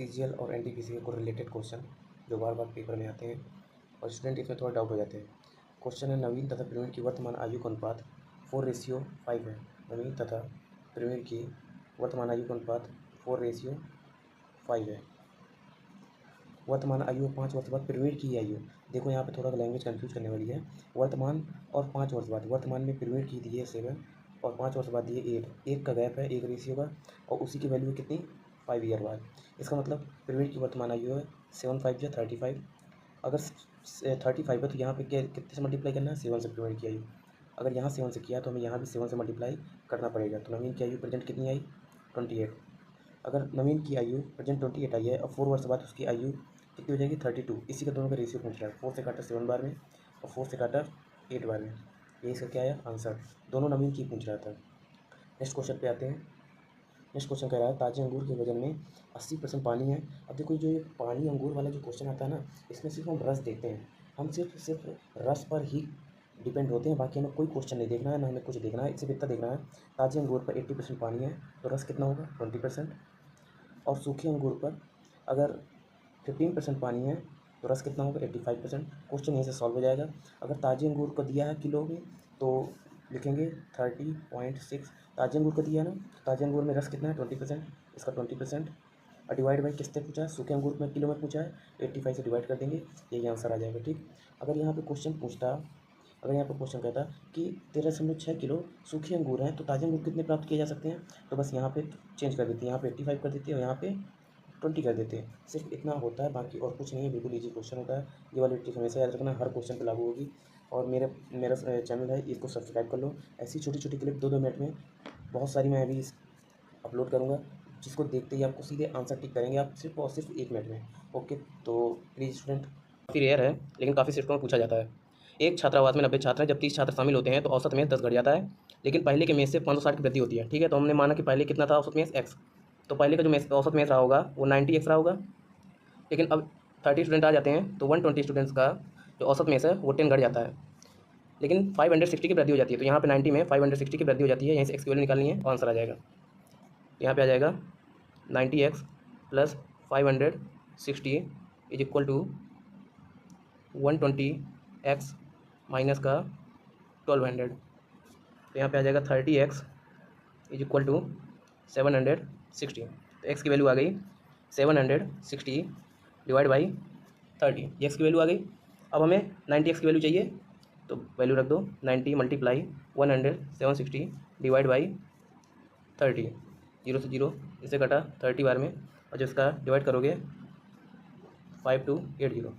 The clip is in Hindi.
सीजीएल और एनटीपीसी को रिलेटेड क्वेश्चन जो बार बार पेपर में आते हैं और स्टूडेंट इसमें थोड़ा डाउट हो जाते हैं। क्वेश्चन है नवीन तथा प्रवीण की वर्तमान आयु का अनुपात 4:5 है। नवीन तथा प्रवीण की वर्तमान आयु का अनुपात 4:5 है। वर्तमान आयु और 5 वर्ष बाद प्रवीण की आयु, देखो यहाँ पे थोड़ा लैंग्वेज कंफ्यूज करने वाली है। वर्तमान और 5 वर्ष बाद, वर्तमान में प्रवीण की दी है 7 और 5 वर्ष बाद दिए 8, एक का गैप है, एक रेशियो का, और उसी की वैल्यू कितनी 5 ईयर बाद। इसका मतलब प्रवीण की वर्तमान आयु है 7 5 या 35। अगर 35 है तो यहाँ पे कितने से मल्टीप्लाई करना है, 7 से प्रवीण की आयु। अगर यहाँ 7 से किया तो हमें यहाँ भी 7 से मल्टीप्लाई करना पड़ेगा। तो नवीन की आयु प्रेजेंट कितनी आई 28। अगर नवीन की आयु प्रेजेंट 28 आई है और 4 वर्ष बाद उसकी आयु कितनी हो जाएगी 32। इसी का दोनों का रेशियो पूछ रहा है, 4 से काटा 7 बार में और 4 से काटा 8 बार में। ये इसका क्या है आंसर, दोनों नवीन की पूछ रहा था। नेक्स्ट क्वेश्चन पे आते हैं। नेक्स्ट क्वेश्चन कह रहा है ताजे अंगूर के वजन में 80% पानी है। अब देखो जो ये पानी अंगूर वाला जो क्वेश्चन आता है ना, इसमें सिर्फ हम रस देखते हैं, हम सिर्फ रस पर ही डिपेंड होते हैं। बाकी हमें कोई क्वेश्चन नहीं देखना है, ना हमें कुछ देखना है, सिर्फ इतना देखना है ताजे अंगूर पर 80% पानी है तो रस कितना होगा 20%, और सूखे अंगूर पर अगर 15% पानी है तो रस कितना होगा 85%। क्वेश्चन यहीं से सॉल्व हो जाएगा। अगर ताजे अंगूर को दिया है किलो में तो लिखेंगे 30.6। ताजे अंगूर को दिया है ना, ताजे अंगूर में रस कितना है 20%, इसका 20% और डिवाइड बाई किससे पूछा है, सूखे अंगूर में किलो में पूछा है, 85 से डिवाइड कर देंगे, यही आंसर आ जाएगा। ठीक, अगर यहाँ पे क्वेश्चन पूछता, अगर यहाँ पर क्वेश्चन कहता कि 13.6 किलो सूखे अंगूर हैं तो ताजे अंगूर कितने प्राप्त किए जा सकते हैं, तो बस यहाँ पे चेंज कर देती है, यहाँ पे 85 कर देती है और यहाँ पे 20 कर देते हैं। सिर्फ इतना होता है, बाकी और कुछ नहीं है, बिल्कुल ईजी क्वेश्चन होता है। ये वाली ट्रिक हमेशा याद रखना, हर क्वेश्चन पे लागू होगी। और मेरा चैनल है, इसको सब्सक्राइब कर लो। ऐसी छोटी छोटी क्लिप 2-2 मिनट में बहुत सारी मैं अभी अपलोड करूँगा, जिसको देखते ही आपको सीधे आंसर टिक करेंगे आप सिर्फ और सिर्फ 1 मिनट में। ओके, तो प्लीज़ स्टूडेंट, काफ़ी रेयर है लेकिन काफ़ी शिफ्टों में पूछा जाता है। एक छात्रावास में 90 छात्र हैं, जब 30 छात्र शामिल होते हैं तो औसत मेज़ 10 घट जाता है, लेकिन पहले के मेज़ से 560 की वृद्धि होती है। ठीक है, तो हमने माना कि पहले कितना था औसत मेज़ x, तो पहले का जो औसत मेज़ रहा होगा वो 90x रहा होगा। लेकिन अब 30 स्टूडेंट आ जाते हैं तो 120 स्टूडेंट्स का जो औसत मेज़ है वो 10 घट जाता है, लेकिन 560 की वृद्धि हो जाती है। तो यहाँ पे 90 में 560 की वृद्धि हो जाती है, यहीं से x की वैल्यू निकालनी है, आंसर आ जाएगा। यहाँ पे आ जाएगा 90x plus 560 is equal to 120x minus का 1200। तो यहाँ पे आ जाएगा 30x इज इक्वल टू 760। तो x की वैल्यू आ गई 760 डिवाइड बाई 30, ये x की वैल्यू आ गई। अब हमें 90x की वैल्यू चाहिए तो वैल्यू रख दो 90 मल्टीप्लाई 100 760 डिवाइड बाई 30, 0 से 0 इसे कटा 30 बार में, और जिसका डिवाइड करोगे 5280।